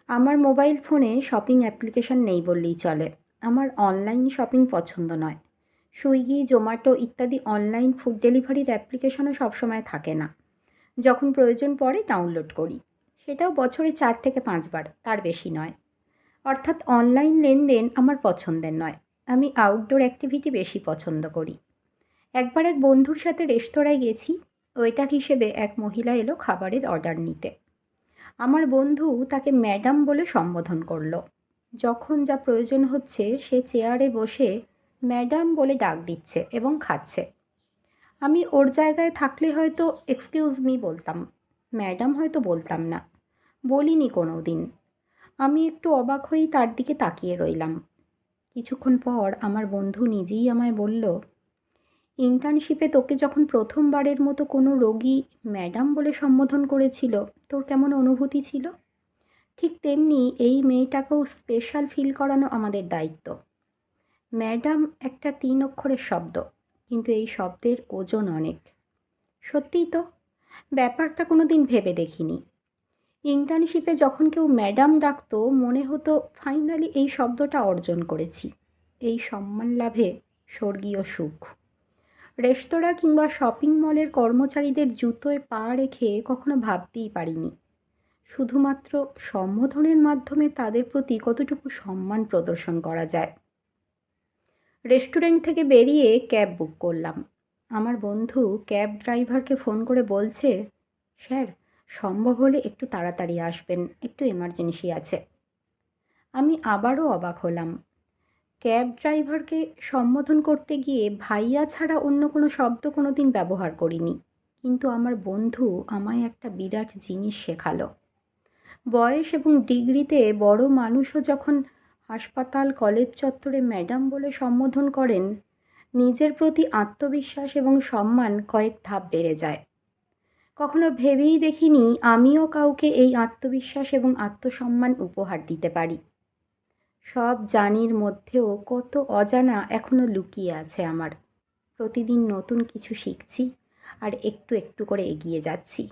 আমার মোবাইল ফোনে shopping application নেই বললেই চলে। আমার অনলাইন শপিং পছন্দ নয়। সুইগি, জোম্যাটো ইত্যাদি অনলাইন ফুড ডেলিভারির অ্যাপ্লিকেশনও সবসময় থাকে না। যখন প্রয়োজন পড়ে ডাউনলোড করি। সেটাও বছরে ৪ থেকে ৫ বার, তার বেশি নয়। অর্থাৎ অনলাইন লেনদেন আমার পছন্দের নয়। আমি আউটডোর অ্যাক্টিভিটি বেশি পছন্দ করি। একবার এক বন্ধুর সাথে রেস্তোরাঁয় গেছি। ওয়েটার হিসেবে এক মহিলা এলো খাবারের অর্ডার নিতে। আমার বন্ধু তাকে ম্যাডাম বলে সম্বোধন করলো। যখন যা প্রয়োজন হচ্ছে সে চেয়ারে বসে ম্যাডাম বলে ডাক দিচ্ছে এবং খাচ্ছে। আমি ওর জায়গায় থাকলে হয়তো এক্সকিউজ মি বলতাম, ম্যাডাম হয়তো বলতাম না, বলিনি কোনো দিন। আমি একটু অবাক হয়েই তার দিকে তাকিয়ে রইলাম। কিছুক্ষণ পর আমার বন্ধু নিজেই আমায় বলল, ইন্টার্নশিপে তোকে যখন প্রথমবারের মতো কোনো রোগী ম্যাডাম বলে সম্বোধন করেছিল, তোর কেমন অনুভূতি ছিল? ঠিক তেমনি এই মেয়েটাকেও স্পেশাল ফিল করানো আমাদের দায়িত্ব। ম্যাডাম একটা ৩ অক্ষরের শব্দ, কিন্তু এই শব্দের ওজন অনেক। সত্যিই তো, ব্যাপারটা কোনো দিন ভেবে দেখিনি। ইন্টার্নশিপে যখন কেউ ম্যাডাম ডাকতো মনে হতো ফাইনালি এই শব্দটা অর্জন করেছি। এই সম্মান লাভে স্বর্গীয় সুখ। রেস্তোরাঁ কিংবা শপিং মলের কর্মচারীদের জুতোয় পা রেখে কখনো ভাবতেই পারিনি শুধুমাত্র সম্বোধনের মাধ্যমে তাদের প্রতি কতটুকু সম্মান প্রদর্শন করা যায়। রেস্টুরেন্ট থেকে বেরিয়ে ক্যাব বুক করলাম। আমার বন্ধু ক্যাব ড্রাইভারকে ফোন করে বলছে, স্যার, সম্ভব হলে একটু তাড়াতাড়ি আসবেন, একটু এমার্জেন্সি আছে। আমি আবারও অবাক হলাম। ক্যাব ড্রাইভারকে সম্বোধন করতে গিয়ে ভাইয়া ছাড়া অন্য কোনো শব্দ কোনো দিন ব্যবহার করিনি। কিন্তু আমার বন্ধু আমায় একটা বিরাট জিনিস শেখালো। বয়স এবং ডিগ্রিতে বড় মানুষও যখন হাসপাতাল, কলেজ চত্বরে ম্যাডাম বলে সম্বোধন করেন, নিজের প্রতি আত্মবিশ্বাস এবং সম্মান কয়েক ধাপ বেড়ে যায়। কখনো ভেবেই দেখিনি আমিও কাউকে এই আত্মবিশ্বাস এবং আত্মসম্মান উপহার দিতে পারি। সব জানির মধ্যেও কত অজানা এখনও লুকিয়ে আছে আমার। প্রতিদিন নতুন কিছু শিখছি আর একটু একটু করে এগিয়ে যাচ্ছি।